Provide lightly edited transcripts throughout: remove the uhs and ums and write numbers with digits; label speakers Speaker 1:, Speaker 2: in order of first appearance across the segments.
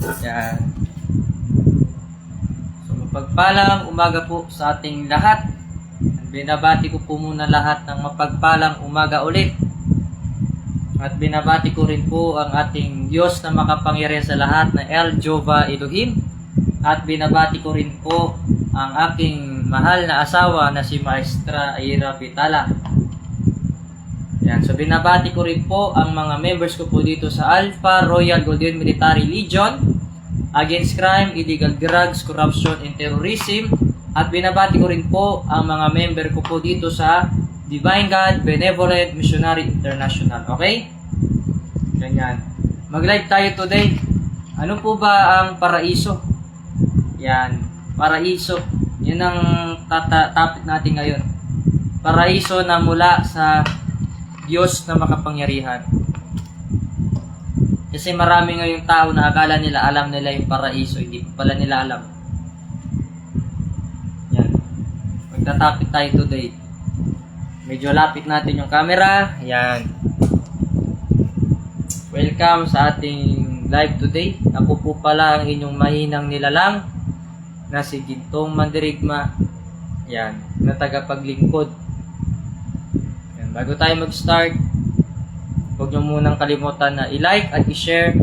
Speaker 1: Yan. So, mapagpalang umaga po sa ating lahat. Binabati ko po muna lahat ng mapagpalang umaga ulit. At binabati ko rin po ang ating Diyos na makapangyarihan sa lahat na El Jehovah Elohim. At binabati ko rin po ang aking mahal na asawa na si Maestra Ira Pitala. Yan. So binabati ko rin po ang mga members ko po dito sa Alpha Royal Golden Military Legion Against Crime, Illegal Drugs, Corruption, and Terrorism. At binabati ko rin po ang mga member ko po dito sa Divine God Benevolent Missionary International. Okay? Ganyan. Mag-live tayo today. Ano po ba ang paraiso? Yan. Paraiso. Yan ang topic natin ngayon. Paraiso na mula sa Diyos na makapangyarihan. Kasi marami ngayong tao na akala nila alam nila yung paraiso, hindi pala nila alam. Yan. Magta-topic tayo today. Medyo lapit natin yung camera. Yan. Welcome sa ating live today. Ako po pala ang inyong mahinang nilalang na si Gintong Mandirigma. Yan. Na tagapaglingkod. Bago tayo mag-start, huwag nyo munang kalimutan na i-like at i-share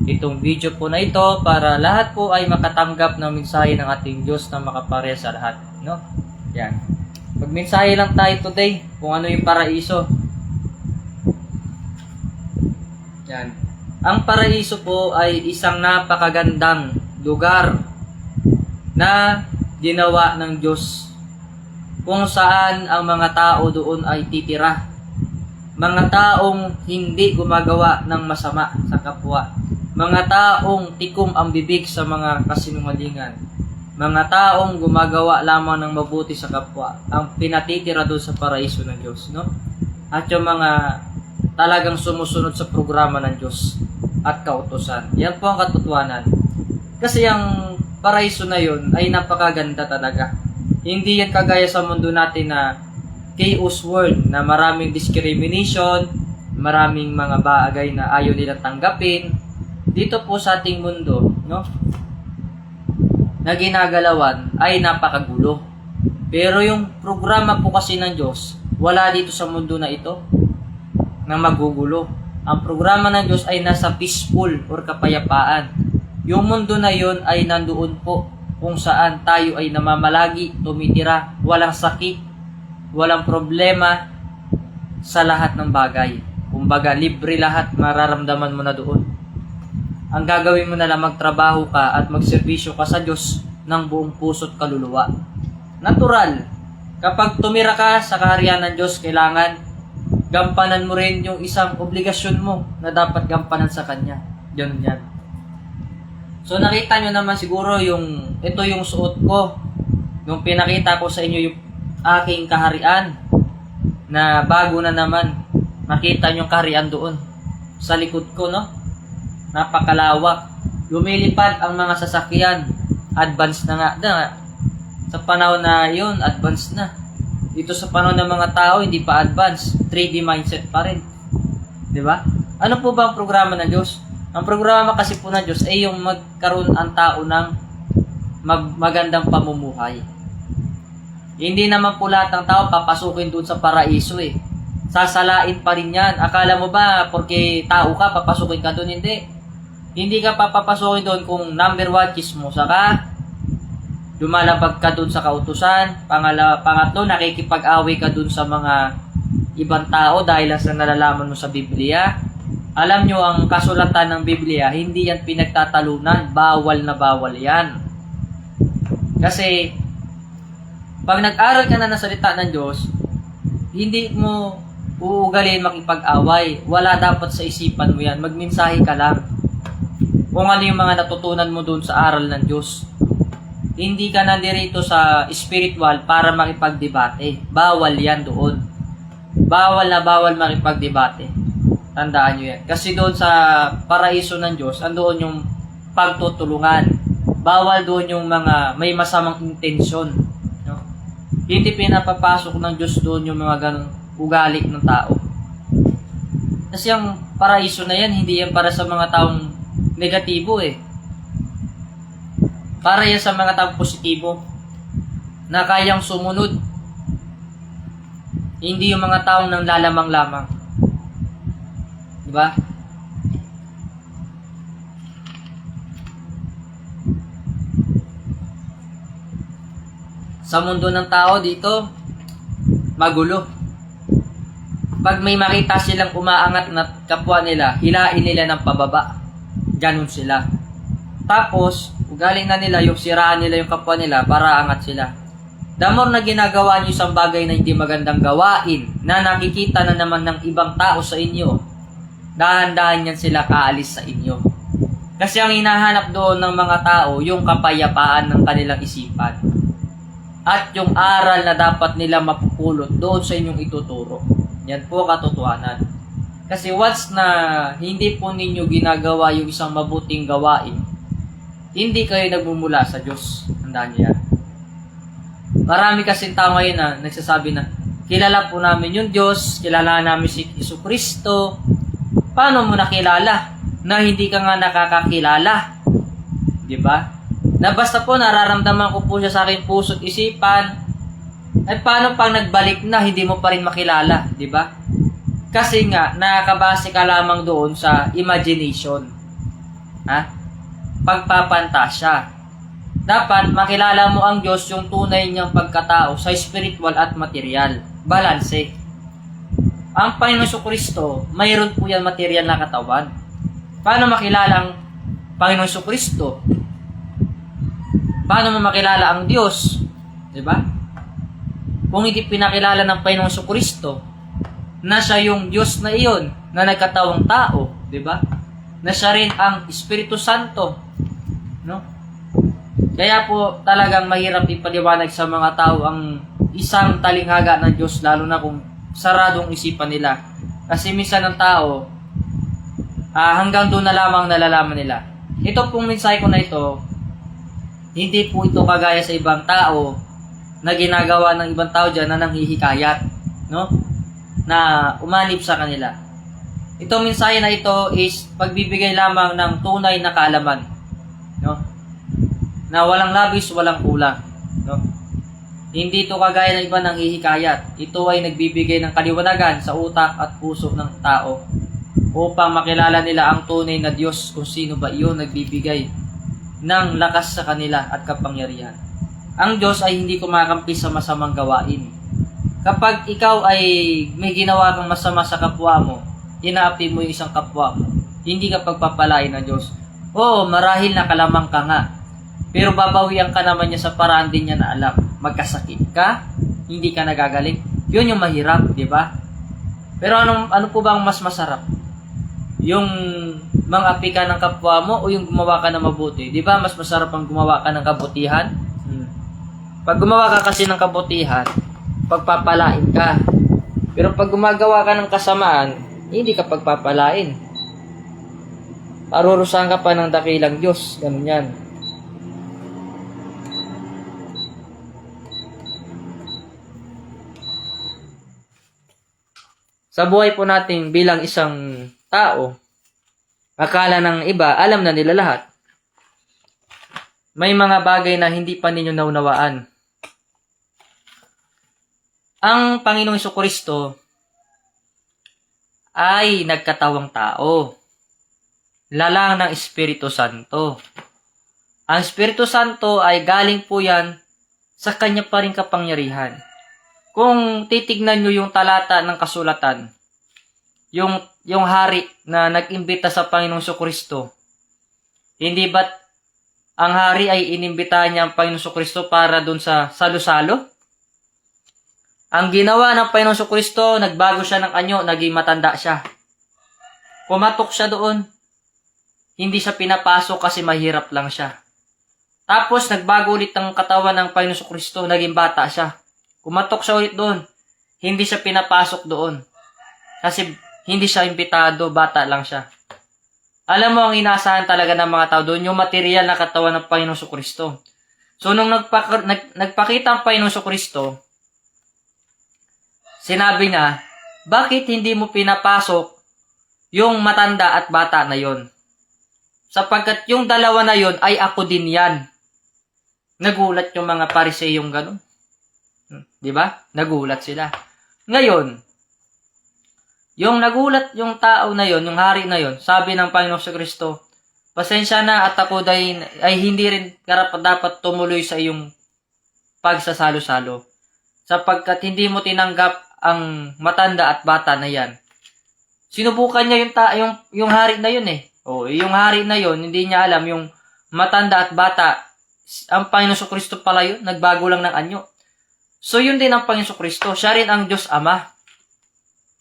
Speaker 1: itong video po na ito para lahat po ay makatanggap ng mensahe ng ating Diyos na makapareha sa lahat. No? Yan. Magmensahe lang tayo today kung ano yung paraiso. Yan. Ang paraiso po ay isang napakagandang lugar na ginawa ng Diyos kung saan ang mga tao doon ay titira. Mga taong hindi gumagawa ng masama sa kapwa. Mga taong tikom ang bibig sa mga kasinungalingan. Mga taong gumagawa lamang ng mabuti sa kapwa. Ang pinatitira doon sa paraiso ng Diyos. No? At yung mga talagang sumusunod sa programa ng Diyos at kautusan. Yan po ang katotohanan. Kasi ang paraiso na yun ay napakaganda talaga. Hindi yan kagaya sa mundo natin na chaos world na maraming discrimination, maraming mga bagay na ayaw nilang tanggapin. Dito po sa ating mundo, no, na ginagalawan ay napakagulo. Pero yung programa po kasi ng Diyos, wala dito sa mundo na ito na magugulo. Ang programa ng Diyos ay nasa peaceful or kapayapaan. Yung mundo na yun ay nandoon po kung saan tayo ay namamalagi, tumitira, walang sakit, walang problema sa lahat ng bagay. Kumbaga, libre lahat, mararamdaman mo na doon. Ang gagawin mo na lang, magtrabaho ka at magserbisyo ka sa Diyos ng buong puso't kaluluwa. Natural. Kapag tumira ka sa kaharian ng Diyos, kailangan gampanan mo rin yung isang obligasyon mo na dapat gampanan sa Kanya. Yan yan. So nakita nyo naman siguro ito yung suot ko. Yung pinakita ko sa inyo yung aking kaharian na bago na naman. Makita nyo yung kaharian doon sa likod ko, no? Napakalawak. Lumilipad ang mga sasakyan. Advance na nga. Sa panahon na yun, advance na. Dito sa panahon ng mga tao, hindi pa advance. 3D mindset pa rin. Diba? Ano po ba ang programa ng Diyos? Ang programa kasi po ng Diyos ay yung magkaroon ang tao ng magandang pamumuhay. Hindi naman po lahat ng tao papasukin doon sa paraiso eh. Sasalain pa rin yan. Akala mo ba porque tao ka, papasukin ka doon? Hindi. Hindi ka papapasukin doon kung number one, chismosa ka, lumalabag ka doon sa kautusan, pangatlo, nakikipag-away ka doon sa mga ibang tao dahil sa nalalaman mo sa Biblia. Alam nyo, ang kasulatan ng Biblia, hindi yan pinagtatalunan. Bawal na bawal yan. Kasi, pag nag-aral ka na ng salita ng Diyos, hindi mo uugalin makipag-away. Wala dapat sa isipan mo yan. Magmensahe ka lang. Kung ano yung mga natutunan mo doon sa aral ng Diyos. Hindi ka nandirito sa spiritual para makipagdebate. Bawal yan doon. Bawal na bawal makipagdebate. Tandaan nyo yan. Kasi doon sa paraiso ng Diyos, andoon yung pagtutulungan. Bawal doon yung mga may masamang intensyon. No? Hindi pinapapasok ng Diyos doon yung mga ganong ugali ng tao. Kasi ang paraiso na yan, hindi yan para sa mga taong negatibo eh. Para yan sa mga tao positibo na kayang sumunod. Hindi yung mga taong nang lalamang-lamang. Diba? Sa mundo ng tao dito, magulo. Pag may makita silang umaangat na kapwa nila, hilain nila ng pababa. Ganun sila. Tapos, ugaling na nila yung siraan nila yung kapwa nila para angat sila. The more na ginagawa nyo isang bagay na hindi magandang gawain, na nakikita na naman ng ibang tao sa inyo, dahan-dahan yan sila kaalis sa inyo. Kasi ang hinahanap doon ng mga tao, yung kapayapaan ng kanilang isipan. At yung aral na dapat nila mapupulot doon sa inyong ituturo. Yan po katotohanan. Kasi once na hindi po ninyo ginagawa yung isang mabuting gawain, hindi kayo nagmumula sa Diyos. Tandaan niyo yan. Marami kasing tao ngayon na nagsasabi na, kilala po namin yung Diyos, kilala namin si Jesucristo. Paano mo nakilala na hindi ka nga nakakakilala? Diba? Na basta po nararamdaman ko po siya sa aking puso't isipan, ay paano pag nagbalik na hindi mo pa rin makilala, di ba? Kasi nga nakakabase ka lamang doon sa imagination. Ha? Pagpapantasya. Dapat makilala mo ang Diyos yung tunay niyang pagkatao sa spiritual at material. Balanse. Ang Panginoon Jesucristo, mayroon po yan material na katawan. Paano makilala ang Panginoon Jesucristo? Paano mo makilala ang Diyos? Diba? Kung hindi pinakilala ng Panginoong Jesucristo na siya yung Diyos na iyon na nagkatawang tao, diba? Na siya rin ang Espiritu Santo, no? Kaya po talagang mahirap ipaliwanag sa mga tao ang isang talinghaga ng Diyos, lalo na kung saradong isipan nila. Kasi minsan ng tao, hanggang doon na lamang nalalaman nila. Ito pong mensahe ko na ito, hindi po ito kagaya sa ibang tao na ginagawa ng ibang tao dyan na nanghihikayat, no? Na umanib sa kanila. Itong mensahe na ito is pagbibigay lamang ng tunay na kaalaman, no? Na walang labis, walang kulang, no? Hindi ito kagaya ng iba nanghihikayat. Ito ay nagbibigay ng kaliwanagan sa utak at puso ng tao upang makilala nila ang tunay na Diyos, kung sino ba iyon nagbibigay ng lakas sa kanila at kapangyarihan. Ang Diyos ay hindi kumakampi sa masamang gawain. Kapag ikaw ay may ginawa kang masama sa kapwa mo, inaapi mo yung isang kapwa mo, hindi ka pagpapalain ng Diyos. Oo, marahil nakalamang ka nga, pero babawian ka naman niya sa paraan din niya na alam. Magkasakit ka, hindi ka nagagaling, yun yung mahirap, di ba? Pero ano po bang mas masarap? Yung mang-api ka ng kapwa mo o yung gumawa ka ng mabuti? Di ba mas masarap ang gumawa ka ng kabutihan? Pag gumawa ka kasi ng kabutihan, pagpapalain ka. Pero pag gumagawa ka ng kasamaan, hindi ka pagpapalain. Parurusahan ka pa ng dakilang Diyos. Ganun yan. Sa buhay po natin bilang isang tao, akala ng iba, alam na nila lahat. May mga bagay na hindi pa ninyo naunawaan. Ang Panginoong Jesucristo ay nagkatawang tao. Lalang ng Espiritu Santo. Ang Espiritu Santo ay galing po yan sa kanya pa rin kapangyarihan. Kung titignan nyo yung talata ng kasulatan, yung hari na nag-imbita sa Panginoong Jesucristo, hindi ba't ang hari ay inimbitahan niya ang Panginoong Jesucristo para dun sa salo-salo? Ang ginawa ng Panginoong Jesucristo, nagbago siya ng anyo, naging matanda siya. Pumatok siya doon. Hindi siya pinapasok kasi mahirap lang siya. Tapos nagbago ulit ang katawan ng Panginoong Jesucristo, naging bata siya. Kumatok siya ulit doon. Hindi siya pinapasok doon. Kasi hindi siya imbitado, bata lang siya. Alam mo, ang inaasahan talaga ng mga tao doon, yung material na katawan ng Panginoong Jesucristo. So, nung nagpakita ang Panginoong Jesucristo, sinabi niya, bakit hindi mo pinapasok yung matanda at bata na yon? Sapagkat yung dalawa na yon ay ako din yan. Nagulat yung mga Pariseyong ganun. Di ba? Nagulat sila. Ngayon, yung nagulat yung tao na yon, yung hari na yon, sabi ng Panginoon sa Kristo, pasensya na at ako ay hindi rin karapat dapat tumuloy sa iyong pagsasalo-salo. Sapagkat hindi mo tinanggap ang matanda at bata na yan. Sinubukan niya yung hari na yun eh. Yung hari na yun, hindi niya alam yung matanda at bata, ang Panginoon Kristo pala yun, nagbago lang ng anyo. So yun din ang Panginoon Kristo, siya rin ang Diyos Ama,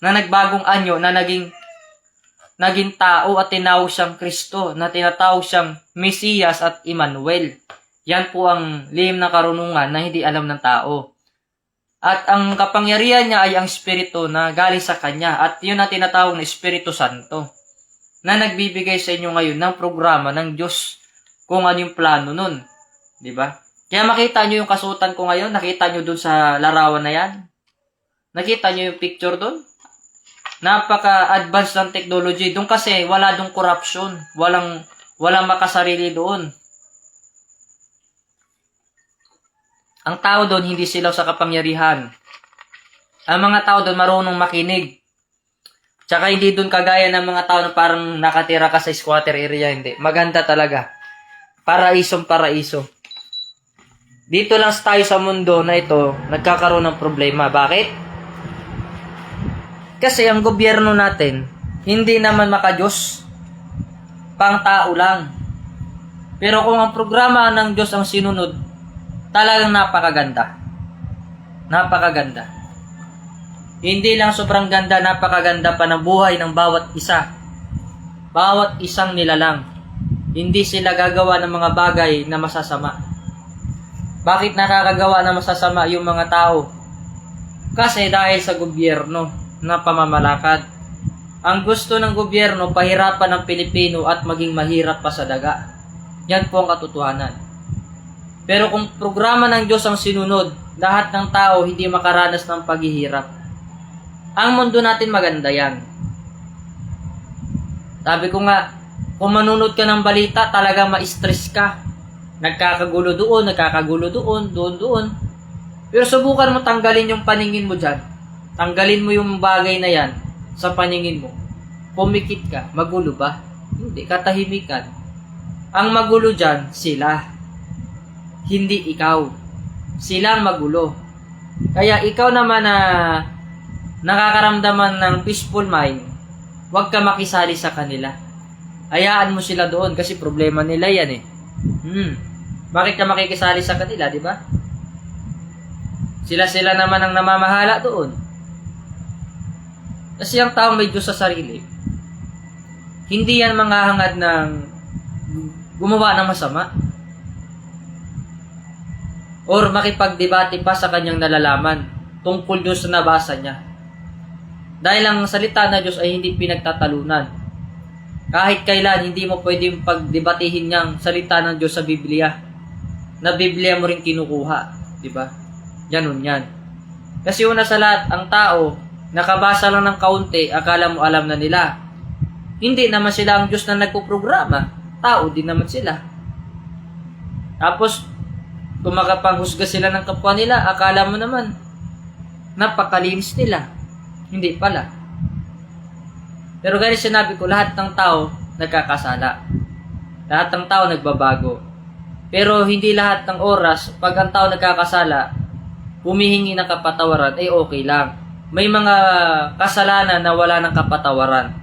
Speaker 1: na nagbagong anyo, na naging tao at tinawag siyang Kristo, na tinatawag siyang Mesiyas at Emmanuel. Yan po ang lihim na karunungan na hindi alam ng tao. At ang kapangyarihan niya ay ang Espiritu na galing sa Kanya. At yun ang tinatawag na Espiritu Santo, na nagbibigay sa inyo ngayon ng programa ng Diyos kung ano yung plano nun. Diba? Kaya makita nyo yung kasuotan ko ngayon, nakita nyo dun sa larawan na yan. Nakita nyo yung picture dun? Napaka-advanced ng technology. Doon kasi wala dong corruption. Walang makasarili doon. Ang tao doon, hindi sila sa kapangyarihan. Ang mga tao doon marunong makinig. Tsaka hindi doon kagaya ng mga tao na parang nakatira ka sa squatter area. Hindi. Maganda talaga. Paraisong-paraiso. Dito lang tayo sa mundo na ito, nagkakaroon ng problema. Bakit? Kasi ang gobyerno natin, hindi naman makadiyos. Pang tao lang. Pero kung ang programa ng Diyos ang sinunod, talagang napakaganda. Napakaganda. Hindi lang sobrang ganda, napakaganda pa ng buhay ng bawat isa. Bawat isang nilalang. Hindi sila gagawa ng mga bagay na masasama. Bakit nakakagawa ng masasama yung mga tao? Kasi dahil sa gobyerno na pamamalakad. Ang gusto ng gobyerno, pahirapan ng Pilipino at maging mahirap pa sa daga. Yan po ang katotohanan. Pero kung programa ng Diyos ang sinunod, lahat ng tao hindi makaranas ng paghihirap. Ang mundo natin maganda yan. Sabi ko nga, kung manunod ka ng balita, talaga ma-stress ka. Nagkakagulo doon, doon. Pero subukan mo tanggalin yung paningin mo dyan. Tanggalin mo yung bagay na yan sa paningin mo. Pumikit ka, magulo ba? Hindi, katahimikan. Ang magulo dyan, sila. Hindi ikaw. Silang magulo. Kaya ikaw naman na nakakaramdaman ng peaceful mind, huwag ka makisali sa kanila. Hayaan mo sila doon kasi problema nila yan eh. Bakit ka makikisali sa kanila, di ba? Sila naman ang namamahala doon. Kasi ang taong may Diyos sa sarili, hindi yan manghahangad ng gumawa ng masama or makipagdebate pa sa kanyang nalalaman tungkol doon sa nabasa niya. Dahil ang salita na Diyos ay hindi pinagtatalunan. Kahit kailan, hindi mo pwedeng pagdebatihin niyang salita ng Diyos sa Biblia. Na Biblia mo rin kinukuha. Diba? Ganun yan. Kasi una sa lahat, ang tao, nakabasa lang ng kaunti, akala mo alam na nila. Hindi naman sila ang Diyos na nagpuprograma. Tao din naman sila. Tapos, kung makapanghusga sila ng kapwa nila, akala mo naman, napakalinis nila. Hindi pala. Pero gaya sinabi ko, lahat ng tao nagkakasala. Lahat ng tao nagbabago. Pero hindi lahat ng oras, pag ang tao nagkakasala, humihingi ng kapatawaran, ay okay lang. May mga kasalanan na wala ng kapatawaran.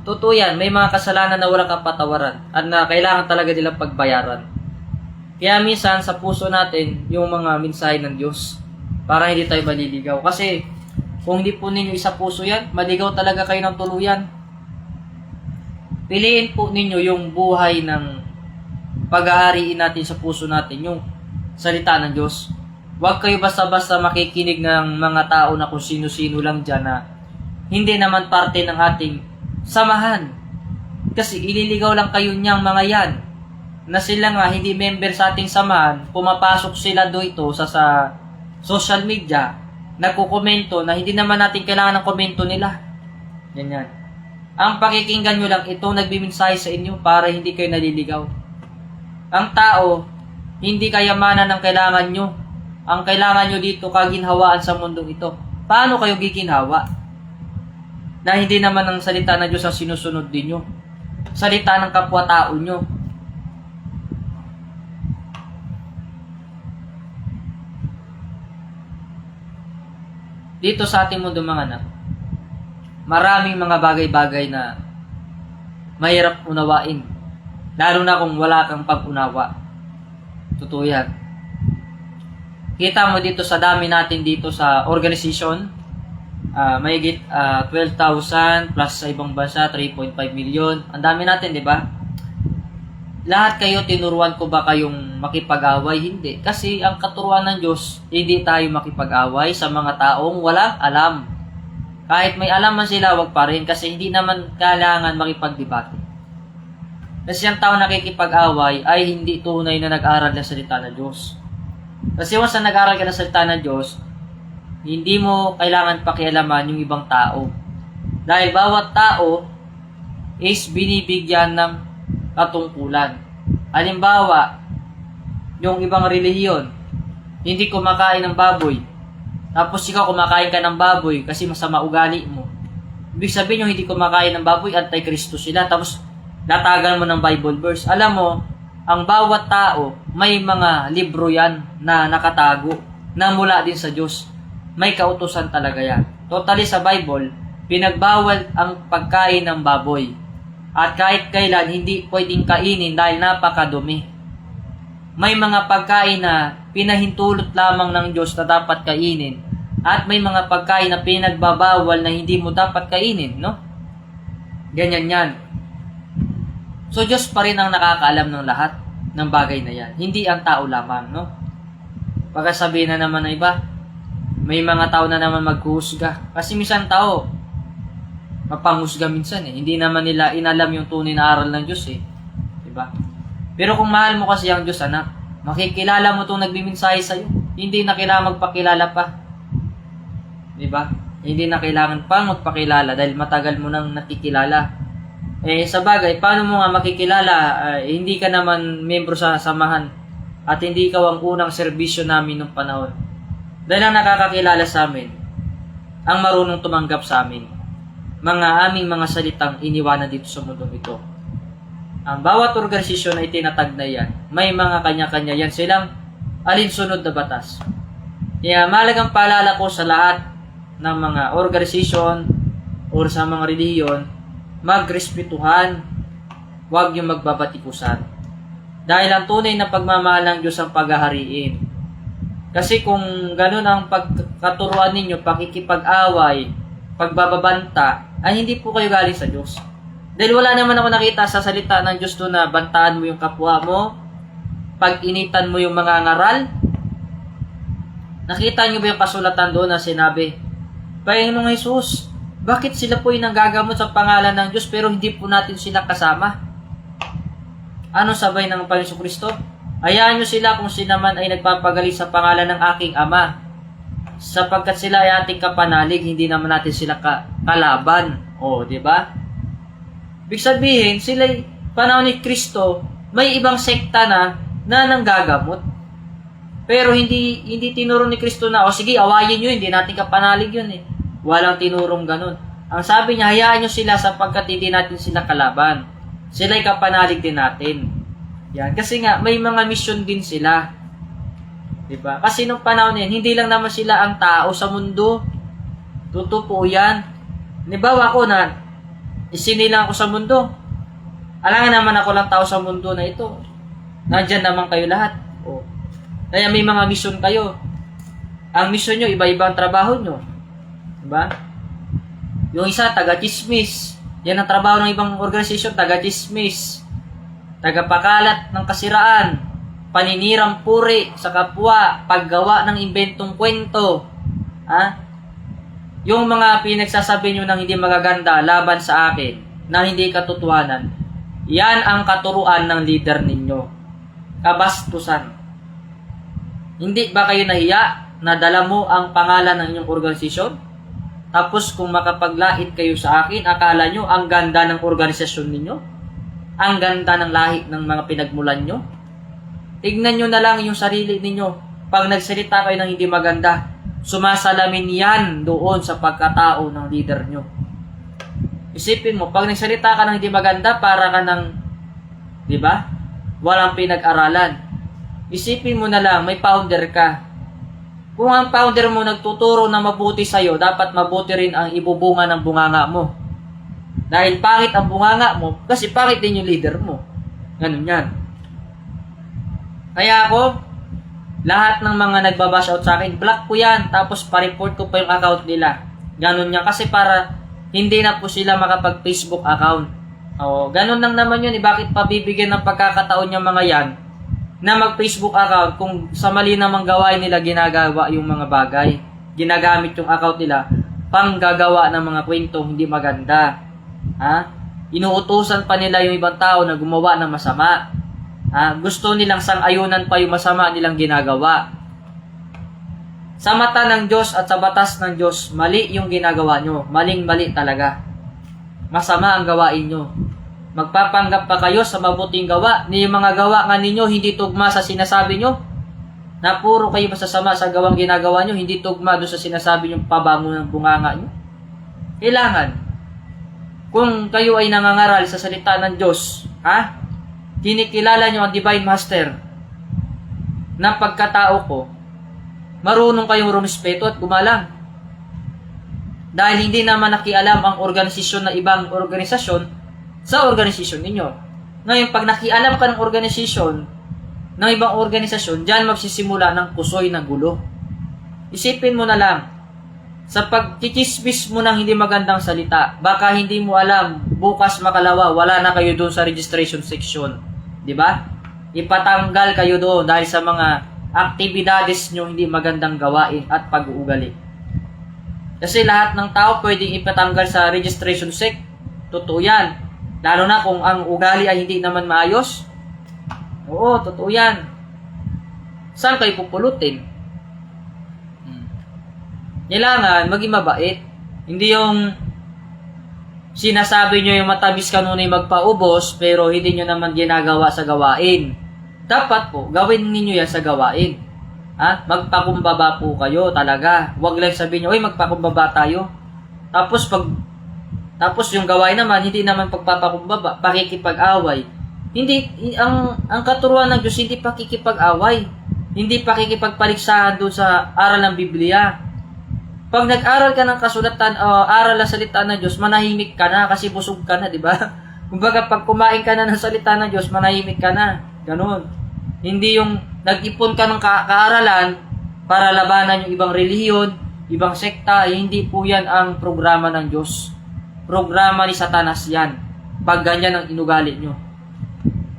Speaker 1: Totoo yan, may mga kasalanan na walang kapatawaran at na kailangan talaga nilang pagbayaran. Kaya minsan sa puso natin yung mga mensahe ng Diyos para hindi tayo maliligaw. Kasi kung hindi po ninyo isa puso yan, maligaw talaga kayo ng tuluyan. Piliin po ninyo yung buhay ng pag-aariin natin sa puso natin, yung salita ng Diyos. Huwag kayo basta-basta makikinig ng mga tao na kung sino-sino lang dyan na hindi naman parte ng ating samahan. Kasi ililigaw lang kayo niyang mga yan na sila nga hindi member sa ating samahan, pumapasok sila dito sa social media, nagkukomento na hindi naman natin kailangan ng komento nila. Ganyan. Ang pakikinggan nyo lang, itong nagbimensahe sa inyo para hindi kayo naliligaw. Ang tao, Hindi kayamanan ang kailangan nyo. Ang kailangan nyo dito, kaginhawaan sa mundong ito. Paano kayo giginhawa? Na hindi naman ang salita ng Diyos ang sinusunod din nyo. Salita ng kapwa-tao nyo. Dito sa ating mundo mga anak, maraming mga bagay-bagay na mahirap unawain. Lalo na kung wala kang pag-unawa. Totoo yan. Kita mo dito sa dami natin dito sa organization, mahigit 12,000 plus sa ibang bansa, 3.5 million. Ang dami natin, di ba? Lahat kayo, tinuruan ko ba kayong makipag-away? Hindi. Kasi ang katuruan ng Diyos, hindi tayo makipag-away sa mga taong walang alam. Kahit may alam man sila, wag pa rin. Kasi hindi naman kailangan makipagdebate. Kasi ang tao nakikipag-away ay hindi tunay na nag-aral ng salita ng Diyos. Kasi once na nag-aral ka ng salita ng Diyos, hindi mo kailangan pakialaman yung ibang tao. Dahil bawat tao is binibigyan ng katungkulan. Halimbawa, yung ibang relihiyon, hindi kumakain ng baboy. Tapos ikaw kumakain ka ng baboy kasi masama ugali mo. Ibig sabihin yung hindi kumakain ng baboy, anti-Kristo sila. Tapos latagan mo ng Bible verse. Alam mo, ang bawat tao, may mga libro yan na nakatago na mula din sa Diyos. May kautusan talaga yan. Totally sa Bible, pinagbawal ang pagkain ng baboy. At kahit kailan, hindi pwedeng kainin dahil napakadumi. May mga pagkain na pinahintulot lamang ng Diyos na dapat kainin. At may mga pagkain na pinagbabawal na hindi mo dapat kainin, no? Ganyan yan. So, Diyos pa rin ang nakakaalam ng lahat ng bagay na yan. Hindi ang tao lamang, no? Pagkasabihin na naman ng iba, may mga tao na naman maghuhusga. Kasi minsan tao, mapanghusga minsan eh. Hindi naman nila inalam yung tunay na aral ng Diyos eh. Diba? Pero kung mahal mo kasi ang Diyos, anak, makikilala mo itong nagbimensahe sa'yo. Hindi na kailangan magpakilala pa. Diba? Hindi na kailangan pang magpakilala dahil matagal mo nang nakikilala. Eh, sa bagay, paano mo nga makikilala? Hindi ka naman membro sa samahan at hindi ikaw ang unang serbisyo namin nung panahon. Dahil ang nakakakilala sa amin, ang marunong tumanggap sa amin, aming mga salitang iniwanan dito sa mundong ito. Ang bawat organisasyon na itinatag na yan, may mga kanya-kanya yan silang alinsunod na batas. Kaya mahalagang paalala ko sa lahat ng mga organisasyon o sa mga relihiyon, magrespetuhan, huwag yung magbabatikusan. Dahil ang tunay na pagmamahal ng Diyos ang paghahariin. Kasi kung ganun ang pagkaturuan ninyo, pakikipag-away, pagbababanta, ay hindi po kayo galing sa Diyos. Dahil wala naman ako nakita sa salita ng Diyos doon na bantaan mo yung kapwa mo, pag-initan mo yung mga ngaral. Nakita niyo ba yung kasulatan doon na sinabi, Panginoong Jesus, bakit sila po yung nanggagamot sa pangalan ng Diyos pero hindi po natin sila kasama? Ano sabay ng Panginoong Kristo? Hayaan nyo sila kung sila man ay nagpapagali sa pangalan ng aking Ama. Sapagkat sila ay ating kapanalig, hindi naman natin sila kalaban. O, di ba? Ibig sabihin, sila panahon ni Kristo, may ibang sekta na nanggagamot. Pero hindi tinuro ni Kristo na, o sige, awayin nyo, hindi natin kapanalig yun eh. Walang tinurong ganun. Ang sabi niya, hayaan nyo sila sapagkat hindi natin sila kalaban. Sila'y kapanalig din natin. Yan. Kasi nga, may mga mission din sila. Diba? Kasi nung panahon yan, hindi lang naman sila ang tao sa mundo. Totoo po yan. Halimbawa ako na, isinilang ako sa mundo. Alangan naman ako lang tao sa mundo na ito. Nandyan naman kayo lahat. O. Kaya may mga mission kayo. Ang mission nyo, iba-ibang trabaho nyo. Diba? Yung isa, taga-chismis. Yan ang trabaho ng ibang organisasyon, taga-chismis. Tagapakalat ng kasiraan. Paninirang puri sa kapwa. Paggawa ng inventong kwento. Ha? Yung mga pinagsasabi nyo ng hindi magaganda laban sa akin, na hindi katotohanan, yan ang katuruan ng leader ninyo. Kabastusan. Hindi ba kayo nahiya na dala mo ang pangalan ng inyong organisasyon? Tapos kung makapaglait kayo sa akin, akala nyo ang ganda ng organisasyon ninyo? Ang ganda ng lahi ng mga pinagmulan nyo? Tignan nyo na lang yung sarili ninyo. Pag nagsalita kayo ng hindi maganda, sumasalamin yan doon sa pagkatao ng leader nyo. Isipin mo, pag nagsalita ka ng hindi maganda, para ka ng, di ba? Walang pinag-aralan. Isipin mo na lang, may founder ka. Kung ang founder mo nagtuturo na mabuti sa'yo, dapat mabuti rin ang ibubunga ng bunganga mo. Dahil pangit ang bunganga mo, kasi pangit din yung leader mo. Ganun yan. Kaya ako, lahat ng mga nagbabash out sa akin, block ko yan, tapos pa-report ko pa yung account nila. Ganun yan, kasi para hindi na po sila makapag-Facebook account. O, ganun lang naman yun, bakit pabibigyan ng pagkakataon yung mga yan na mag-Facebook account kung sa mali namang gawain nila ginagawa yung mga bagay. Ginagamit yung account nila pang gagawa ng mga kwentong hindi maganda. Ha? Inuutusan pa nila yung ibang tao na gumawa ng masama. Ha? Gusto nilang sang-ayunan pa yung masama nilang ginagawa. Sa mata ng Diyos at sa batas ng Diyos, mali yung ginagawa nyo. Maling-mali talaga. Masama ang gawain nyo. Magpapanggap pa kayo sa mabuting gawa. Ni yung mga gawa nga ninyo, hindi tugma sa sinasabi nyo. Na puro kayo masasama sa gawang ginagawa nyo, hindi tugma doon sa sinasabi nyo pabango ng bunganga nyo. Kailangan, kung kayo ay nangangaral sa salita ng Diyos, ha? Kinikilala nyo ang Divine Master na pagkatao ko, marunong kayong rumispeto at gumalang. Dahil hindi naman nakialam ang organisasyon na ibang organisasyon sa organisasyon ninyo. Ngayon, pag nakialam ka ng organisasyon ng ibang organisasyon, dyan magsisimula ng kusoy ng gulo. Isipin mo na lang, sa pagkikismis mo ng hindi magandang salita, baka hindi mo alam, bukas makalawa, wala na kayo doon sa registration section. Di ba? Ipatanggal kayo doon dahil sa mga aktibidades nyo hindi magandang gawain at pag-uugali. Kasi lahat ng tao pwedeng ipatanggal sa registration sec. Totoo yan. Lalo na kung ang ugali ay hindi naman maayos. Oo, totoo yan. Saan kayo pupulutin? Kailangan maging mabait. Hindi yung sinasabi nyo yung matamis kanunay magpaubos pero hindi nyo naman ginagawa sa gawain. Dapat po, gawin ninyo yan sa gawain. Ha? Magpakumbaba po kayo talaga. Huwag lang sabihin nyo, magpakumbaba tayo. Tapos yung gawain naman, hindi naman pagpapakumbaba, pakikipag-away. Hindi, ang katuruan ng Diyos, hindi pakikipag-away. Hindi pakikipagpaliksahan doon sa aral ng Biblia. Pag nag-aral ka ng kasulatan o aral ng salita ng Diyos, manahimik ka na kasi busog ka na, di ba? Kumbaga, pag kumain ka na ng salita ng Diyos, manahimik ka na. Ganon. Hindi yung nag-ipon ka ng kaaralan para labanan yung ibang relihiyon, ibang sekta, hindi po yan ang programa ng Diyos. Programa ni Satanas yan. Pag ganyan ang inugali nyo.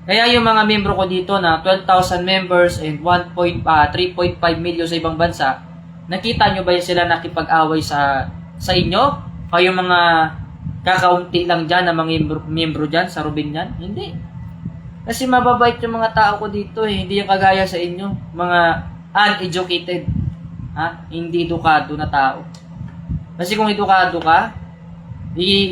Speaker 1: Kaya yung mga membro ko dito na 12,000 members and 3.5 million sa ibang bansa, nakita nyo ba sila nakipag-away sa inyo? O yung mga kakaunti lang dyan na mga membro dyan sa Rubin yan? Hindi. Kasi mababait yung mga tao ko dito eh. Hindi yung kagaya sa inyo. Mga uneducated. Ha? Hindi edukado na tao. Kasi kung edukado ka,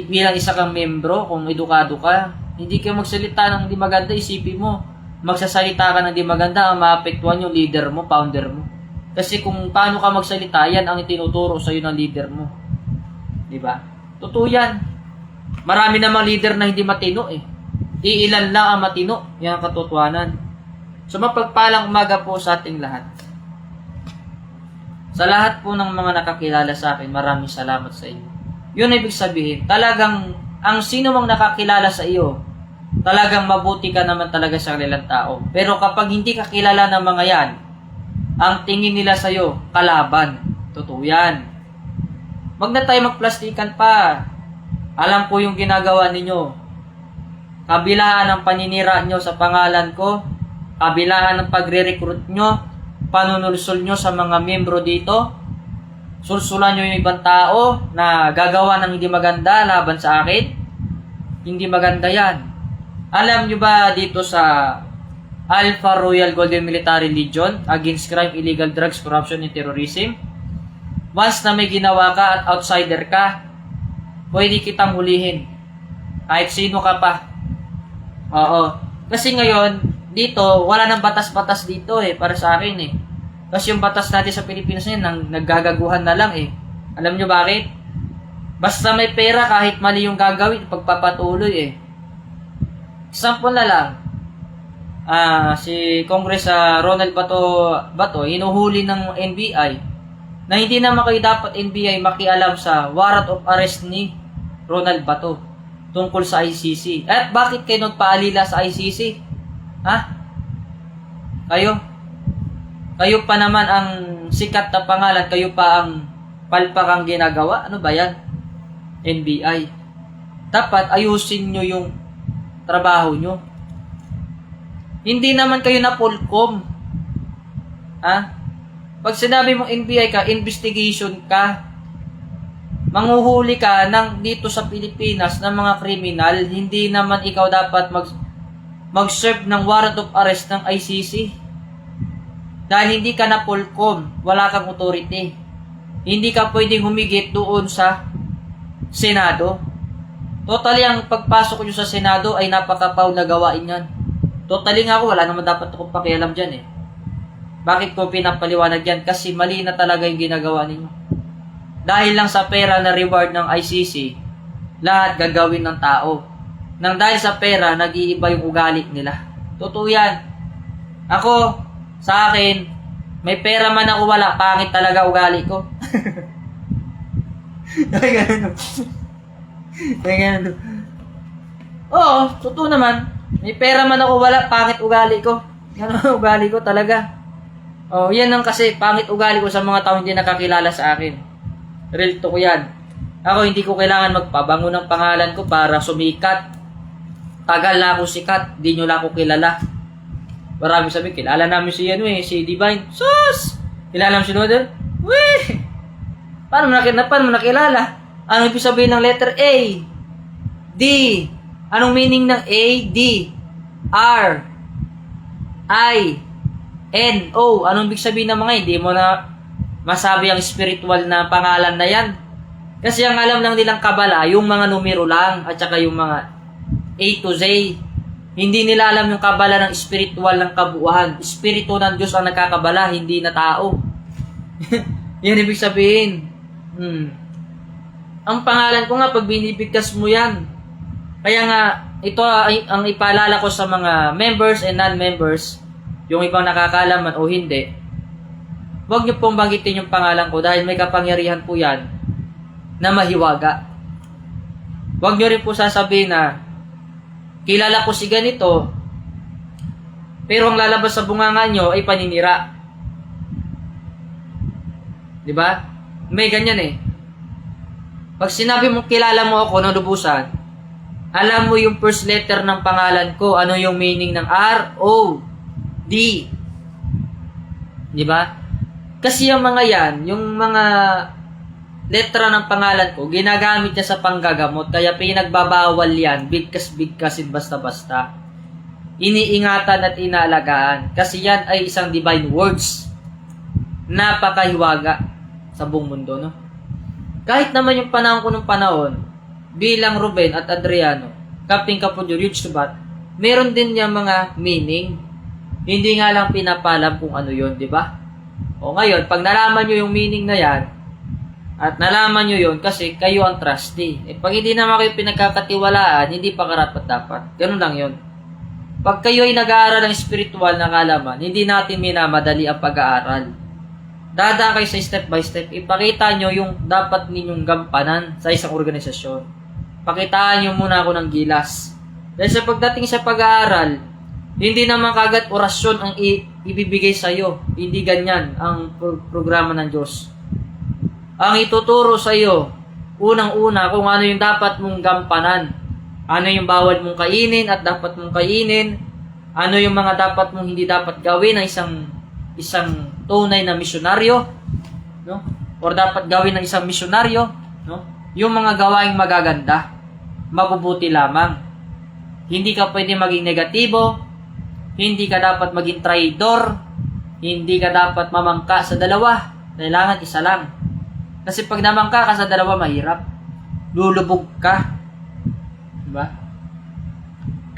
Speaker 1: bilang isa kang membro, kung edukado ka, hindi ka magsalita ng di maganda, isipin mo. Magsasalita ka ng di maganda, ang maapektuhan yung leader mo, founder mo. Kasi kung paano ka magsalita, yan ang itinuturo sa'yo ng leader mo. Diba? Totoo yan. Marami namang leader na hindi matino eh. Iilan lang ang matino. Yan ang katotohanan. So mapagpalang umaga po sa ating lahat. Sa lahat po ng mga nakakilala sa akin, maraming salamat sa inyo. Yun ibig sabihin, talagang ang sino mang nakakilala sa iyo, talagang mabuti ka naman talaga sa kanilang tao. Pero kapag hindi ka kilala ng mga yan, ang tingin nila sa iyo, kalaban. Totoo yan. Wag na tayo magplastikan pa. Alam ko yung ginagawa ninyo. Kabilaan ng paninira nyo sa pangalan ko, kabilaan ng pagre-recruit nyo, panunulsol nyo sa mga membro dito, sulsulan nyo yung ibang tao na gagawa ng hindi maganda laban sa akin. Hindi maganda yan. Alam nyo ba dito sa Alpha Royal Golden Military Legion against crime, illegal drugs, corruption, and terrorism, once na may ginawa ka at outsider ka, pwede kitang hulihin. Kahit sino ka pa. Oo. Kasi ngayon, dito, wala nang batas-batas dito para sa akin Kasi yung batas natin sa Pilipinas ngayon, naggagaguhan na lang Alam nyo bakit? Basta may pera, kahit mali yung gagawin, pagpapatuloy Example na lang, si Congress Ronald Bato, hinuhuli ng NBI na hindi naman kayo dapat NBI makialam sa warrant of arrest ni Ronald Bato tungkol sa ICC. At bakit kayo nagpaalila sa ICC? Kayo pa naman ang sikat na pangalan, kayo pa ang palpakang ginagawa. Ano ba yan? NBI. Dapat ayusin nyo yung trabaho nyo. Hindi naman kayo na Polcom. Pag sinabi mong NBI ka, investigation ka. Manghuhuli ka dito sa Pilipinas ng mga kriminal, hindi naman ikaw dapat mag-serve ng warrant of arrest ng ICC. Dahil hindi ka na Polcom, wala kang authority. Hindi ka pwedeng humigit doon sa Senado. Totally, ang pagpasok nyo sa Senado ay napakapaw na gawain yan. Totally nga ako, wala naman dapat akong pakialam dyan Bakit ko pinapaliwanag yan? Kasi mali na talaga yung ginagawa ninyo. Dahil lang sa pera na reward ng ICC, lahat gagawin ng tao. Nang dahil sa pera, nag-iiba yung ugali nila. Totoo yan. Ako, sa akin, may pera man ako wala, pangit talaga ugali ko. Ay, ganun. Oo, totoo naman. May pera man ako wala, pangit ugali ko. Ganun ugali ko talaga. Yan ang kasi pangit ugali ko sa mga tao hindi nakakilala sa akin. Real to ko yan. Ako hindi ko kailangan magpabango ng pangalan ko para sumikat. Tagal na ako sikat, di nyo lang ako kilala. Marami sabi, kilala namin si si Divine. Sus! Kilala namin si Noder? Weh! Paano mo nakilala? Ano ibig sabihin ng letter A? D. Anong meaning ng A? D. R. I. N. O. Anong ibig sabihin ng mga hindi mo na masabi ang spiritual na pangalan na yan? Kasi ang alam lang nilang kabala, yung mga numero lang at saka yung mga A to Z. Hindi nila alam yung kabala ng spiritual ng kabuuan. Espiritu ng Diyos ang nagkakabala, hindi na tao. Yan ibig sabihin. Ang pangalan ko nga, pag binibigkas mo yan. Kaya nga, ito ang ipaalala ko sa mga members and non-members, yung ibang nakakalaman o hindi. Huwag niyo pong banggitin yung pangalan ko dahil may kapangyarihan po yan na mahiwaga. Huwag niyo rin po sasabihin na kilala ko si ganito, pero ang lalabas sa bunganga nyo ay paninira. Diba? May ganyan Pag sinabi mo kilala mo ako ng lubusan, alam mo yung first letter ng pangalan ko, ano yung meaning ng R, O, D. Diba? Kasi yung mga yan, yung mga letra ng pangalan ko, ginagamit niya sa panggagamot, kaya pinagbabawal yan, bigkas-bigkasin basta-basta. Iniingatan at inaalagaan, kasi yan ay isang divine words. Napakahiwaga sa buong mundo, no? Kahit naman yung panahon ko nung panahon, bilang Ruben at Adriano, Captain Capodyo, Huge Subat, meron din niya mga meaning. Hindi nga lang pinapalam kung ano yun, di ba? O ngayon, pag nalaman nyo yung meaning na yan, at nalaman nyo yun kasi kayo ang trustee. Pag hindi naman kayo pinagkakatiwalaan, hindi pa karapat-dapat. Ganun lang yun. Pag kayo ay nag-aaral ng spiritual na kalaman, hindi natin minamadali ang pag-aaral. Dadaan kayo sa step by step. Ipakita nyo yung dapat ninyong gampanan sa isang organisasyon. Pakitaan nyo muna ako ng gilas. Dahil sa pagdating sa pag-aaral, hindi naman kagad orasyon ang ibibigay sa iyo. Hindi ganyan ang programa ng Diyos. Ang ituturo sa iyo, unang-una, kung ano yung dapat mong gampanan. Ano yung bawal mong kainin at dapat mong kainin. Ano yung mga dapat mong hindi dapat gawin ng isang tunay na misyonaryo, no? Or dapat gawin ng isang misyonaryo, no? Yung mga gawaing magaganda, mabubuti lamang. Hindi ka pwede maging negatibo, hindi ka dapat maging traidor, hindi ka dapat mamangka sa dalawa. Kailangan isa lang. Kasi pag namangka ka sa dalawa, mahirap. Lulubog ka. Diba?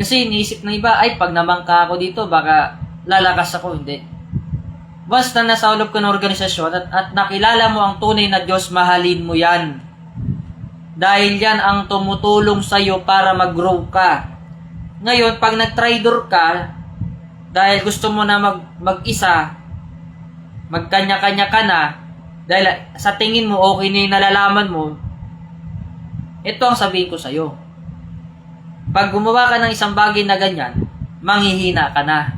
Speaker 1: Kasi iniisip ng iba, ay pag namangka ako dito, baka lalakas ako. Hindi. Basta nasa loob ka ng organisasyon at nakilala mo ang tunay na Diyos, mahalin mo yan. Dahil yan ang tumutulong sa'yo para mag-grow ka. Ngayon, pag nag-trader ka, dahil gusto mo na mag-isa, magkanya-kanya ka na, dahil sa tingin mo, okay na yung nalalaman mo, ito ang sabihin ko sa'yo. Pag gumawa ka ng isang bagay na ganyan, manghihina ka na.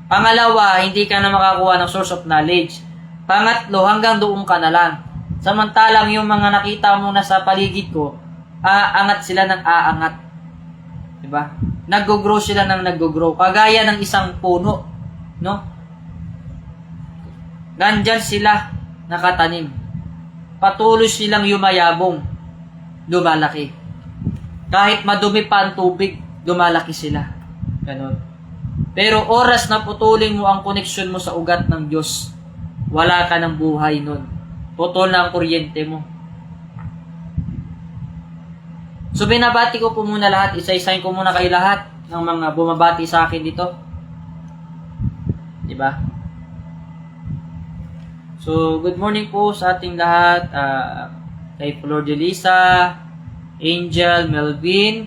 Speaker 1: Pangalawa, hindi ka na makakuha ng source of knowledge. Pangatlo, hanggang doon ka na lang. Samantalang yung mga nakita mo na sa paligid ko, aangat sila ng aangat. Diba? Nag-grow sila ng nag-grow. Kagaya ng isang puno. No? Nandyan sila nakatanim. Patuloy silang yumayabong. Lumalaki. Kahit madumi pa ang tubig, lumalaki sila. Ganon. Pero oras na putulin mo ang koneksyon mo sa ugat ng Diyos, wala ka ng buhay nun. Putol na ang kuryente mo. So binabati ko po muna lahat. Isa-isahin ko muna kayo lahat ng mga bumabati sa akin dito. Diba? So good morning po sa ating lahat. Kay Flor de Lisa, Angel, Melvin,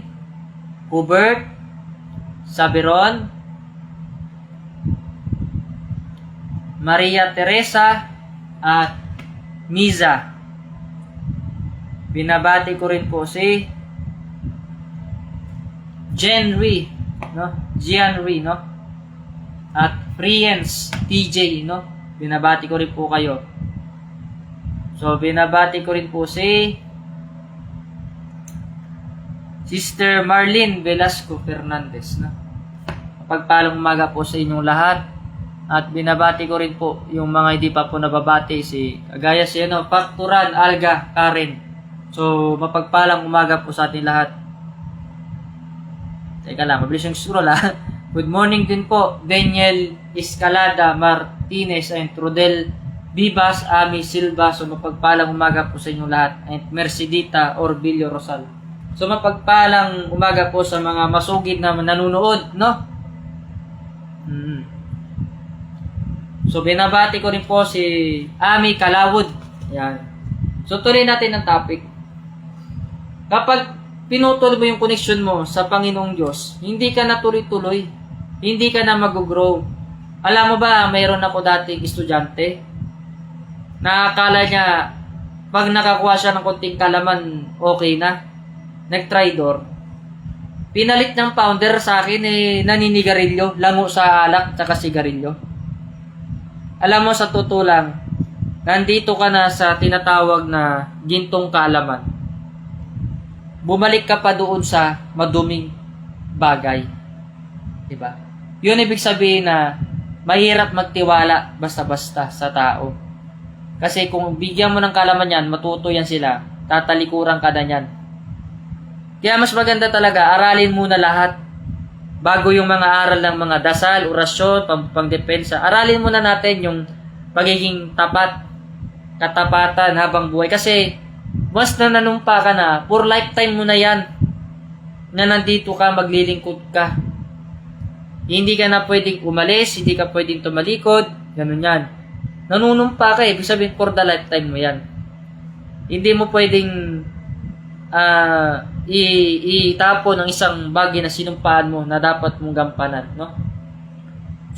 Speaker 1: Hubert, Saberon, Maria Teresa, at Miza. Binabati ko rin po si Jenry, no? Gianry, no? At Friends TJ, no? Binabati ko rin po kayo. So binabati ko rin po si Sister Marlene Velasco Fernandez, no? Pagpalang umaga po sa inyong lahat. At binabati ko rin po yung mga hindi pa po nababati, si kagaya si Facturan, Alga, Karen. So mapagpalang umaga po sa ating lahat. Teka lang, mabilis yung scroll ha. Good morning din po, Daniel Escalada Martinez and Trudel Vivas, Ami Silva. So mapagpalang umaga po sa inyong lahat. And Mercedita Orbilio Rosal. So mapagpalang umaga po sa mga masugid na nanonood, no? So binabati ko rin po si Ami Kalawod. Yan. So tuloy natin ang topic. Kapag pinutol mo yung connection mo sa Panginoong Diyos, hindi ka na tuloy-tuloy. Hindi ka na mag-grow. Alam mo ba, mayroon ako dating estudyante na akala niya pag nakakuha siya ng konting kalaman, okay na. Nag-tridor. Pinalit ng founder sa akin naninigarilyo, lango sa alak, tsaka sigarilyo. Alam mo, sa totoo lang, nandito ka na sa tinatawag na gintong kaalaman. Bumalik ka pa doon sa maduming bagay. Diba? Yun ibig sabihin na mahirap magtiwala basta-basta sa tao. Kasi kung bigyan mo ng kaalaman yan, matuto yan sila, tatalikuran ka na yan. Kaya mas maganda talaga, aralin muna lahat. Bago yung mga aral ng mga dasal, orasyon, pangdepensa, aralin muna natin yung pagiging tapat, katapatan habang buhay. Kasi once na nanumpa ka na, for lifetime mo na yan, na nandito ka, maglilingkod ka. Hindi ka na pwedeng umalis, hindi ka pwedeng tumalikod, ganun yan. Nanunumpa ka, ibig sabihin for the lifetime mo yan. Hindi mo pwedeng itapon ng isang bagay na sinumpaan mo na dapat mong gampanan, no?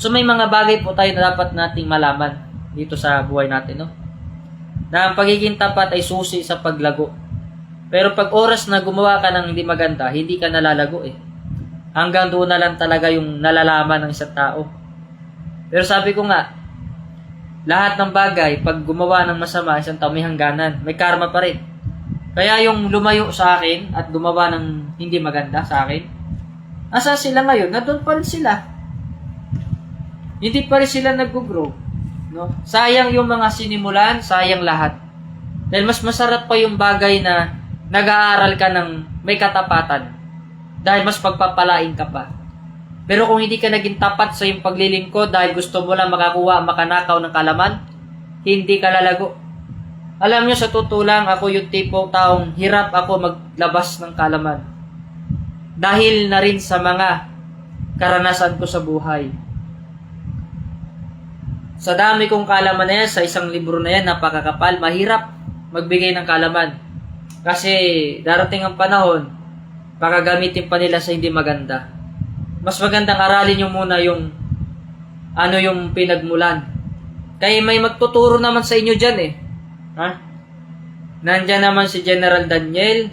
Speaker 1: So may mga bagay po tayo na dapat nating malaman dito sa buhay natin, no? Na ang pagiging tapat ay susi sa paglago. Pero pag oras na gumawa ka ng hindi maganda, hindi ka nalalago eh. Hanggang doon na lang talaga yung nalalaman ng isang tao. Pero sabi ko nga, lahat ng bagay, pag gumawa ng masama, isang tao may hangganan, may karma pa rin. Kaya yung lumayo sa akin at gumawa ng hindi maganda sa akin, asa sila ngayon? Nandun pa rin sila. Hindi pa rin sila nag-grow. No? Sayang yung mga sinimulan, sayang lahat. Dahil mas masarap pa yung bagay na nag-aaral ka ng may katapatan. Dahil mas pagpapalain ka pa. Pero kung hindi ka naging tapat sa iyong paglilingkod dahil gusto mo lang makakuha, makanakaw ng kalaman, hindi ka lalago. Alam nyo, sa totoo lang, ako yung tipong taong hirap ako maglabas ng kalaman. dahil na rin sa mga karanasan ko sa buhay. Sa dami kong kaalaman na yan, sa isang libro na yan, napakakapal, mahirap magbigay ng kaalaman. Kasi darating ang panahon, pakagamitin pa nila sa hindi maganda. Mas magandang aralin nyo muna yung yung pinagmulan. Kaya may magtuturo naman sa inyo dyan eh. Nandyan naman si General Daniel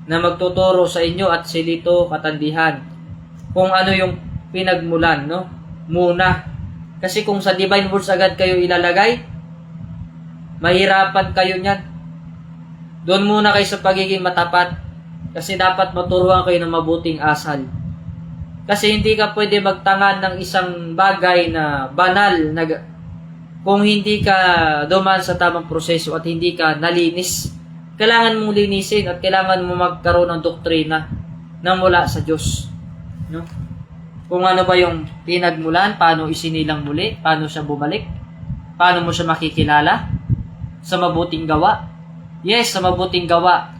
Speaker 1: na magtuturo sa inyo at si Lito Katandihan kung ano yung pinagmulan, no? Muna. Kasi kung sa divine words agad kayo ilalagay, mahirapan kayo niyan. Doon muna kayo sa pagiging matapat. Kasi dapat maturuan kayo ng mabuting asal. Kasi hindi ka pwede magtangan ng isang bagay na banal na kung hindi ka dumaan sa tamang proseso at hindi ka nalinis. Kailangan mong linisin at kailangan mo magkaroon ng doktrina na mula sa Diyos. No? Kung ano ba yung pinagmulan, paano isinilang muli, paano siya bumalik, paano mo siya makikilala, sa mabuting gawa. Yes, sa mabuting gawa.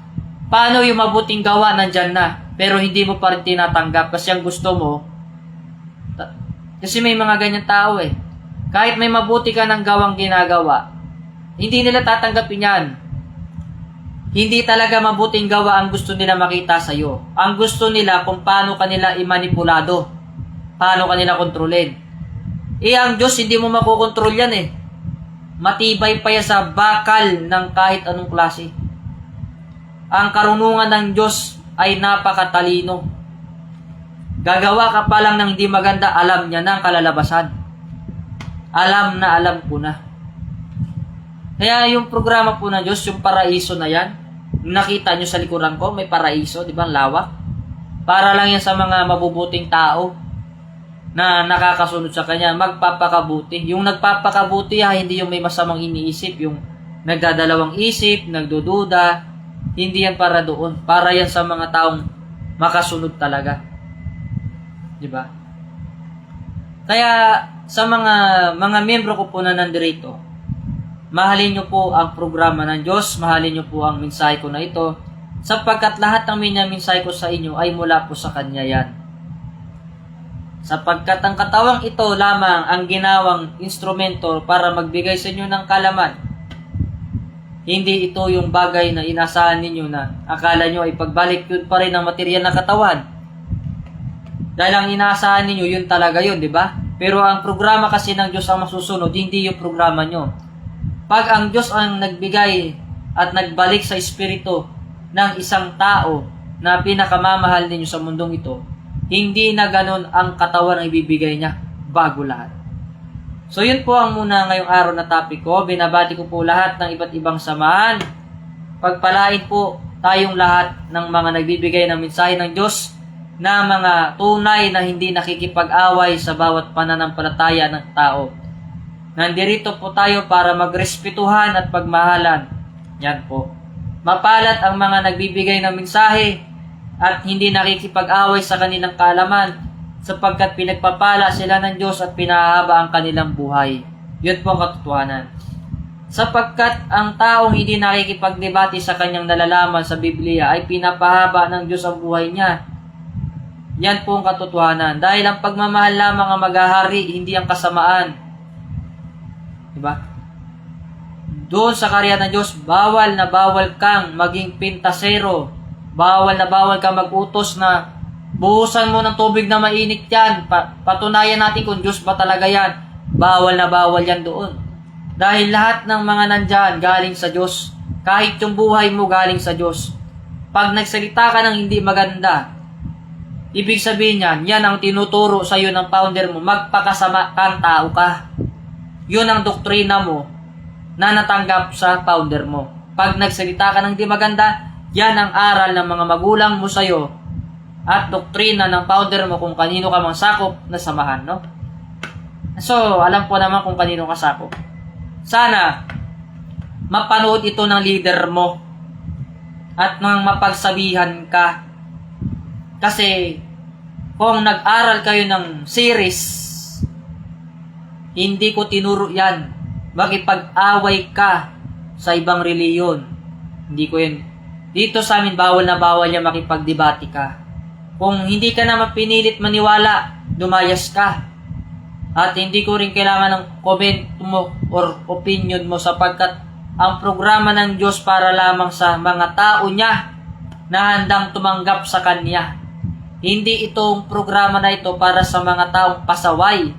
Speaker 1: Paano yung mabuting gawa nandyan na, pero hindi mo pa rin tinatanggap kasi ang gusto mo, kasi may mga ganyan tao eh. Kahit may mabuti ka ng gawang ginagawa, hindi nila tatanggapin yan. Hindi talaga mabuting gawa ang gusto nila makita sa'yo. Ang gusto nila kung paano kanila imanipulado, paano kanila kontrolin. Ang Diyos hindi mo makokontrol yan eh. Matibay pa yan sa bakal ng kahit anong klase. Ang karunungan ng Diyos ay napakatalino. Gagawa ka pa lang ng hindi maganda, alam niya na ang kalalabasan. Alam na alam ko na. Kaya yung programa po ng Diyos, yung paraiso na yan, nakita nyo sa likuran ko, may paraiso, di ba, lawak. Para lang yan sa mga mabubuting tao na nakakasunod sa Kanya, magpapakabuti. Yung nagpapakabuti, hindi yung may masamang iniisip, yung nagdadalawang isip, nagdududa, hindi yan para doon. Para yan sa mga taong makasunod talaga. Di ba? Kaya sa mga miyembro ko po na nandirito, mahalin nyo po ang programa ng Diyos, mahalin nyo po ang mensahe ko na ito, sapagkat lahat ng mensahe ko sa inyo ay mula po sa Kanya yan. Sapagkat ang katawang ito lamang ang ginawang instrumento para magbigay sa inyo ng kalaman. Hindi ito yung bagay na inasahan ninyo na akala nyo ay pagbalik yun pa rin ang material na katawan. Dahil ang inaasahan ninyo, yun talaga yun, di ba? Pero ang programa kasi ng Diyos ang masusunod, hindi yung programa nyo. Pag ang Diyos ang nagbigay at nagbalik sa espiritu ng isang tao na pinakamamahal ninyo sa mundong ito, hindi na ganun ang katawan ang ibibigay niya bago lahat. So yun po ang muna ngayong araw na topic ko. Binabati ko po lahat ng iba't ibang samahan. Pagpalain po tayong lahat ng mga nagbibigay ng mensahe ng Diyos na mga tunay na hindi nakikipag-away sa bawat pananampalataya ng tao. Nandirito po tayo para magrespetuhan at pagmahalan. Yan po. Mapalat ang mga nagbibigay ng mensahe at hindi nakikipag-away sa kanilang kaalaman sapagkat pinagpapala sila ng Diyos at pinahaba ang kanilang buhay. Yun po ang katotohanan. Sapagkat ang taong hindi nakikipagdebate sa kanyang nalalaman sa Biblia ay pinapahaba ng Diyos ang buhay niya. Yan po ang katotohanan. Dahil ang pagmamahal lamang ang maghahari, hindi ang kasamaan. Diba? Doon sa karya ng Diyos, bawal na bawal kang maging pintasero. Bawal na bawal kang mag-utos na buhusan mo ng tubig na mainit yan. Patunayan natin kung Diyos ba talaga yan. Bawal na bawal yan doon. Dahil lahat ng mga nandyan galing sa Diyos. Kahit yung buhay mo galing sa Diyos. Pag nagsalita ka ng hindi maganda, ibig sabihin yan ang tinuturo sa iyo ng founder mo, magpakasama kang tao ka. Yun ang doktrina mo na natanggap sa founder mo. Pag nagsalita ka ng di maganda, yan ang aral ng mga magulang mo sa iyo at doktrina ng founder mo kung kanino ka mang sakop na samahan, no? So, alam po naman kung kanino ka sakop. Sana mapanood ito ng leader mo at nang mapagsabihan ka. Kasi kung nag-aral kayo ng series, hindi ko tinuro yan. Makipag-away ka sa ibang reliyon. Hindi ko yun. Dito sa amin, bawal na bawal yan makipagdebate ka. Kung hindi ka naman pinilit maniwala, lumayas ka. At hindi ko rin kailangan ng comment mo or opinion mo sapagkat ang programa ng Diyos para lamang sa mga tao niya na handang tumanggap sa Kanya. Hindi itong programa na ito para sa mga taong pasaway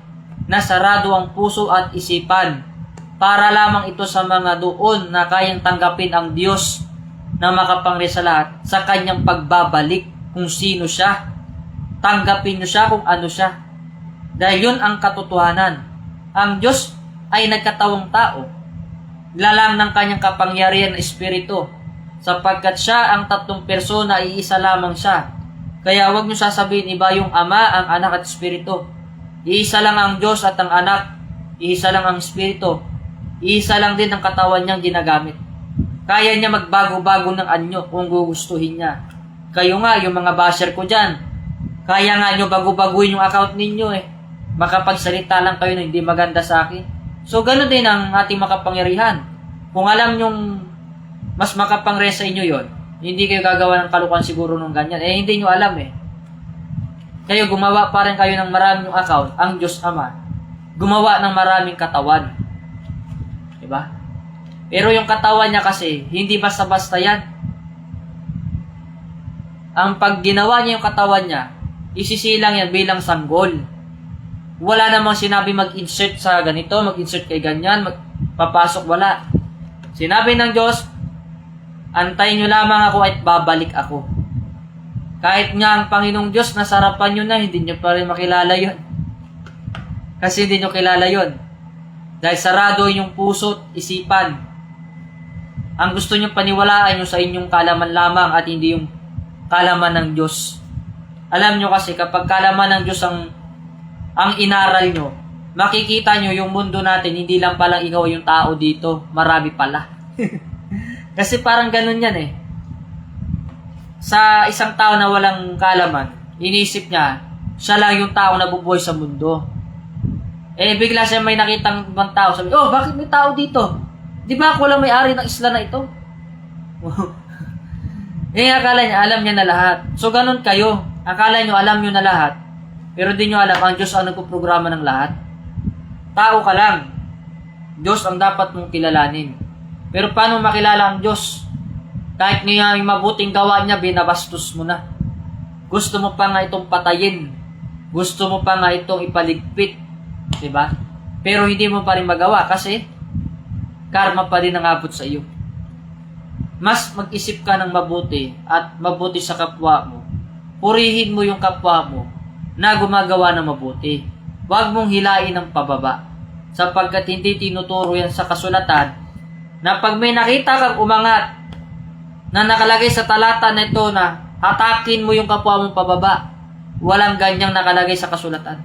Speaker 1: na sarado ang puso at isipan. Para lamang ito sa mga doon na kayang tanggapin ang Diyos na makapangyarihan sa lahat sa Kanyang pagbabalik kung sino siya. Tanggapin niyo siya kung ano siya. Dahil yun ang katotohanan. Ang Diyos ay nagkatawang tao. Lalang ng Kanyang kapangyarihan na espiritu. Sapagkat siya ang tatlong persona, iisa lamang siya. Kaya huwag niyo sasabihin iba yung Ama, ang Anak at Espiritu. Iisa lang ang Diyos at ang Anak. Iisa lang ang Espiritu. Iisa lang din ang katawan niyang ginagamit. Kaya niya magbago-bago ng anyo kung gugustuhin niya. Kayo nga, yung mga basher ko dyan, kaya nga nyo bago-baguhin yung account ninyo eh. Makapagsalita lang kayo na hindi maganda sa akin. So, gano'n din ang ating makapangyarihan. Kung alam nyong mas makapangyarihan sa inyo yon, hindi kayo gagawa ng kalukuhan siguro nung ganyan. Eh, hindi nyo alam eh. Kayo, gumawa pa rin kayo ng maraming account, ang Diyos Ama. Gumawa ng maraming katawan. Diba? Pero yung katawan niya kasi, hindi basta-basta yan. Ang pag ginawa niya yung katawan niya, isisilang yan bilang sanggol. Wala namang sinabi mag-insert sa ganito, mag-insert kay ganyan, papasok, wala. Sinabi ng Diyos, antayin nyo lamang ako at babalik ako. Kahit nga ang Panginoong Diyos, nasarapan nyo na, hindi nyo pa rin makilala yon. Kasi hindi nyo kilala yon. Dahil sarado yung puso't isipan. Ang gusto nyo paniwalaan nyo sa inyong kalaman lamang at hindi yung kalaman ng Diyos. Alam nyo kasi kapag kalaman ng Diyos ang inaral nyo, makikita nyo yung mundo natin, hindi lang palang ikaw yung tao dito, marami pala. Kasi parang ganun yan eh. Sa isang tao na walang kalaman, inisip niya, siya lang yung tao na bubuhay sa mundo. Eh, bigla siya may nakitang ibang tao, sabi, oh, bakit may tao dito? Di ba ako lang may-ari ng isla na ito? Eh, akala niya, alam niya na lahat. So, ganun kayo. Akala niyo, alam niyo na lahat. Pero di niyo alam, ang Diyos ang nagpuprograma ng lahat. Tao ka lang. Diyos ang dapat mong kilalanin. Pero paano makilala ang Diyos? Kahit nga yung mabuting gawa niya, binabastos mo na. Gusto mo pa nga itong patayin. Gusto mo pa nga itong ipaligpit. Diba? Pero hindi mo pa rin magawa kasi karma pa rin ang abot sa iyo. Mas mag-isip ka ng mabuti at mabuti sa kapwa mo. Purihin mo yung kapwa mo na gumagawa ng mabuti. Huwag mong hilain ng pababa. Sapagkat hindi tinuturo yan sa kasulatan na pag may nakita kang umangat na nakalagay sa talata na ito na hatakin mo yung kapwa mong pababa. Walang ganyang nakalagay sa kasulatan.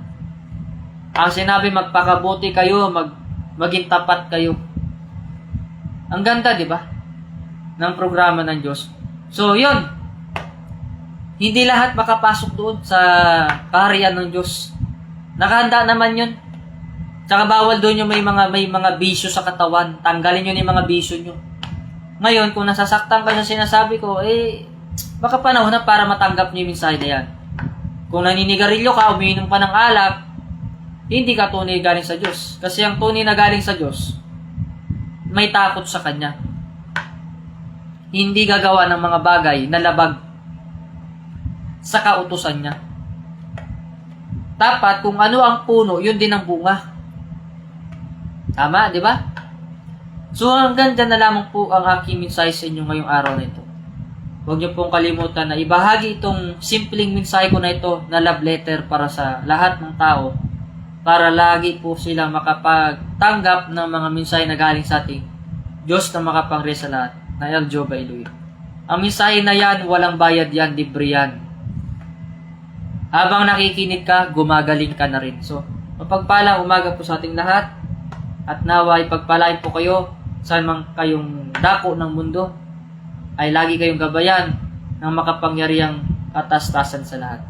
Speaker 1: Ang sinabi, magpakabuti kayo, maging tapat kayo. Ang ganda, di ba? Ng programa ng Diyos. So, yun. Hindi lahat makapasok doon sa kaharian ng Diyos. Nakahanda naman yun. Tsaka bawal doon yung may mga bisyo sa katawan. Tanggalin yun yung mga bisyo nyo. Ngayon, kung nasasaktan ka sa sinasabi ko, eh, baka panahon na para matanggap nyo yung mensahe na yan. Kung naninigarilyo ka, umiinom ka ng alak, hindi ka tunay galing sa Diyos. Kasi ang tunay na galing sa Diyos, may takot sa Kanya. Hindi gagawa ng mga bagay na labag sa kautusan niya. Dapat kung ano ang puno, yun din ang bunga. Tama, di ba? So hanggang dyan na lamang po ang aking mensahe sa inyo ngayong araw na ito. Huwag niyo pong kalimutan na ibahagi itong simpleng mensahe ko na ito na love letter para sa lahat ng tao para lagi po sila makapagtanggap ng mga mensahe na galing sa ating Diyos na makapangyarihan sa lahat na El Jehovah Elohim. Ang mensahe na yan, walang bayad yan, libre yan. Habang nakikinig ka, gumagaling ka na rin. So, mapagpalang umaga po sa ating lahat at nawa ipagpalain po kayo saan man kayong dako ng mundo ay lagi kayong gabayan ng makapangyarihang katastasan sa lahat.